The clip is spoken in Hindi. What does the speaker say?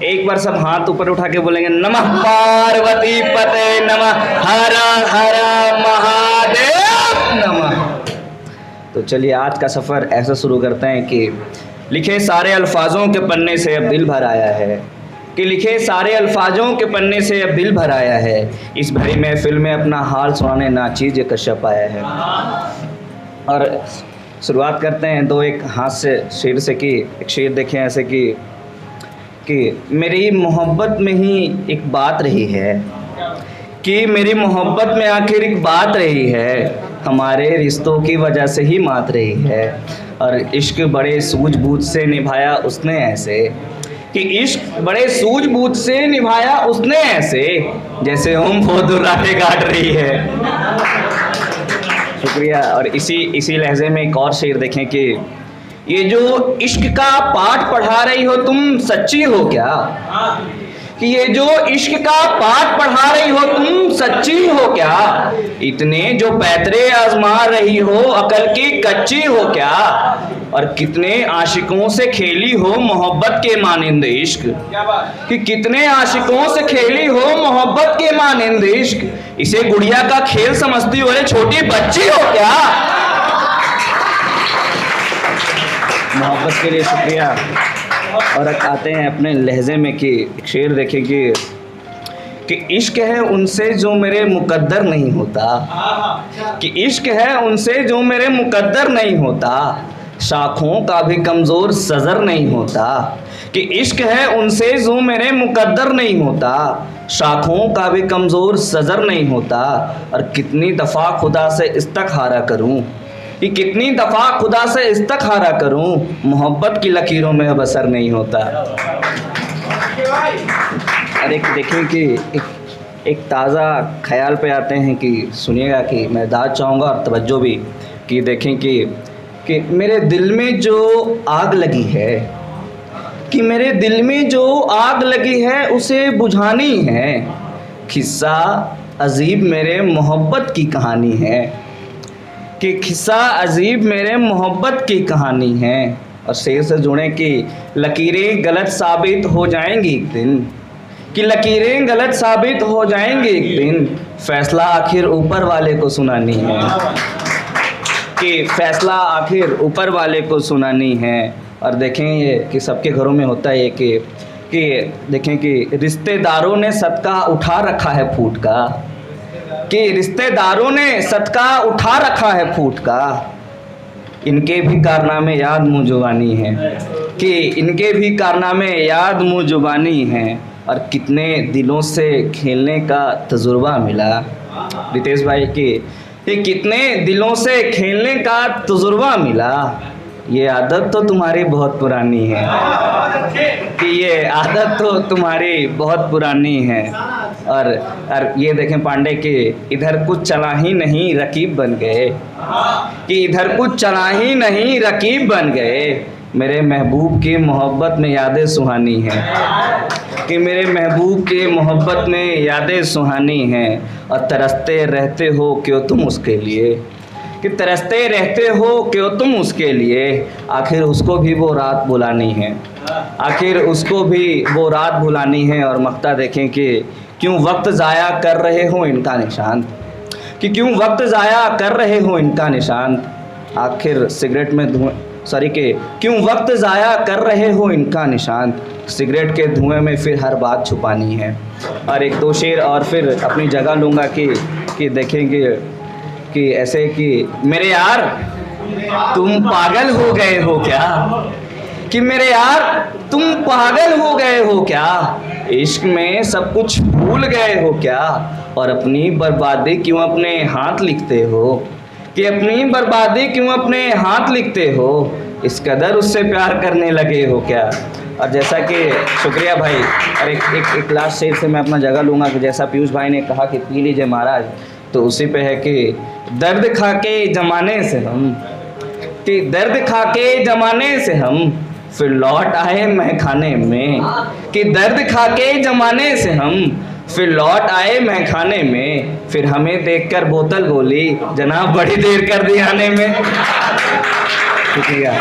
एक बार सब हाथ ऊपर उठा के बोलेंगे नमः पार्वती पते नमः, हर हर महादेव नमः। तो चलिए आज का सफ़र ऐसा शुरू करते हैं कि लिखे सारे अल्फाजों के पन्ने से अब दिल भर आया है, कि लिखे सारे अल्फाजों के पन्ने से अब दिल भर आया है, इस भरी महफिल में अपना हाल सुनाने नाचीज कश्यप आया है। और शुरुआत करते हैं दो एक हाथ से शेर से कि एक शेर देखें ऐसे कि मेरी मोहब्बत में ही एक बात रही है, कि मेरी मोहब्बत में आखिर एक बात रही है, हमारे रिश्तों की वजह से ही मात रही है। और इश्क बड़े सूझबूझ से निभाया उसने ऐसे, कि इश्क बड़े सूझबूझ से निभाया उसने ऐसे, जैसे हम फोदुर्राटे काट रही है। शुक्रिया। और इसी लहजे में एक और शेर देखें कि ये जो इश्क का पाठ पढ़ा रही हो तुम सच्ची हो क्या, कि ये जो इश्क का पाठ पढ़ा रही हो तुम सच्ची हो क्या, इतने जो पैतरे आजमा रही हो अकल की कच्ची हो क्या, और कितने आशिकों से खेली हो मोहब्बत के मानिंद इश्क, कि कितने आशिकों से खेली हो मोहब्बत के मानिंद इश्क, इसे गुड़िया का खेल समझती हो, छोटी बच्ची हो क्या। मोहब्बत के लिए शुक्रिया। और आते हैं अपने लहजे में कि एक शेर देखें कि इश्क है उनसे जो मेरे मुकद्दर नहीं होता, कि इश्क है उनसे जो मेरे मुकद्दर नहीं होता, शाखों का भी कमज़ोर सज़र नहीं होता, कि इश्क है उनसे जो मेरे मुकद्दर नहीं होता, शाखों का भी कमज़ोर सज़र नहीं होता। और कितनी दफ़ा खुदा से इस्तख़ारा करूं, कि कितनी दफ़ा खुदा से इस्तख़ारा करूं, मोहब्बत की लकीरों में अब असर नहीं होता। और एक देखें कि एक ताज़ा ख्याल पे आते हैं कि सुनिएगा कि मैं दाद चाहूँगा और तवज्जो भी, कि देखें कि मेरे दिल में जो आग लगी है, कि मेरे दिल में जो आग लगी है उसे बुझानी है, किस्सा अजीब मेरे मोहब्बत की कहानी है, कि किस्सा अजीब मेरे मोहब्बत की कहानी है। और शेर से जुड़े कि लकीरें गलत साबित हो जाएंगी एक दिन, कि लकीरें गलत साबित हो जाएंगी एक दिन, फैसला आखिर ऊपर वाले को सुनानी है, कि फैसला आखिर ऊपर वाले को सुनानी है। और देखें ये कि सबके घरों में होता है कि देखें कि रिश्तेदारों ने सदका उठा रखा है फूट का, कि रिश्तेदारों ने सदका उठा रखा है फूट का, इनके भी कारनामे याद मुँह जुबानी है, कि इनके भी कारनामे याद मुँह जुबानी हैं। और कितने दिलों से खेलने का तजुर्बा मिला, रितेश भाई कि कितने दिलों से खेलने का तजुर्बा मिला, ये आदत तो तुम्हारी बहुत पुरानी है, कि ये आदत तो तुम्हारी बहुत पुरानी है। और ये देखें पांडे के इधर कुछ चला ही नहीं रकीब बन गए, कि इधर कुछ चला ही नहीं रकीब बन गए, मेरे महबूब की मोहब्बत में यादें सुहानी हैं, कि मेरे महबूब के मोहब्बत में यादें सुहानी हैं। और तरसते रहते हो क्यों तुम उसके लिए, कि तरसते रहते हो क्यों तुम उसके लिए, आखिर उसको भी वो रात बुलानी है, आखिर उसको भी वो रात बुलानी है। और मक्ता देखें कि क्यों वक्त ज़ाया कर रहे हो इनका निशान, कि क्यों वक्त ज़ाया कर रहे हो इनका निशान, आखिर सिगरेट में धुएं के क्यों वक्त ज़ाया कर रहे हो इनका निशान, सिगरेट के धुएं में फिर हर बात छुपानी है। और एक दो शेर और फिर अपनी जगह लूँगा कि देखेंगे कि ऐसे कि मेरे यार तुम पागल हो गए हो क्या, कि मेरे यार तुम पागल हो गए हो क्या, इश्क में सब कुछ भूल गए हो क्या, और अपनी बर्बादी क्यों अपने हाथ लिखते हो, कि अपनी बर्बादी क्यों अपने हाथ लिखते हो, इस कदर उससे प्यार करने लगे हो क्या। और जैसा कि शुक्रिया भाई। और एक लास्ट शेर से मैं अपना जगह लूँगा कि जैसा पीयूष भाई ने कहा कि पी लीजिए महाराज, तो उसी पे है कि दर्द खा के ज़माने से हम, कि दर्द खा के ज़माने से हम फिर लौट आए महखाने में, कि दर्द खा के ज़माने से हम फिर लौट आए महखाने में, फिर हमें देखकर बोतल बोली जनाब बड़ी देर कर दी आने में। शुक्रिया।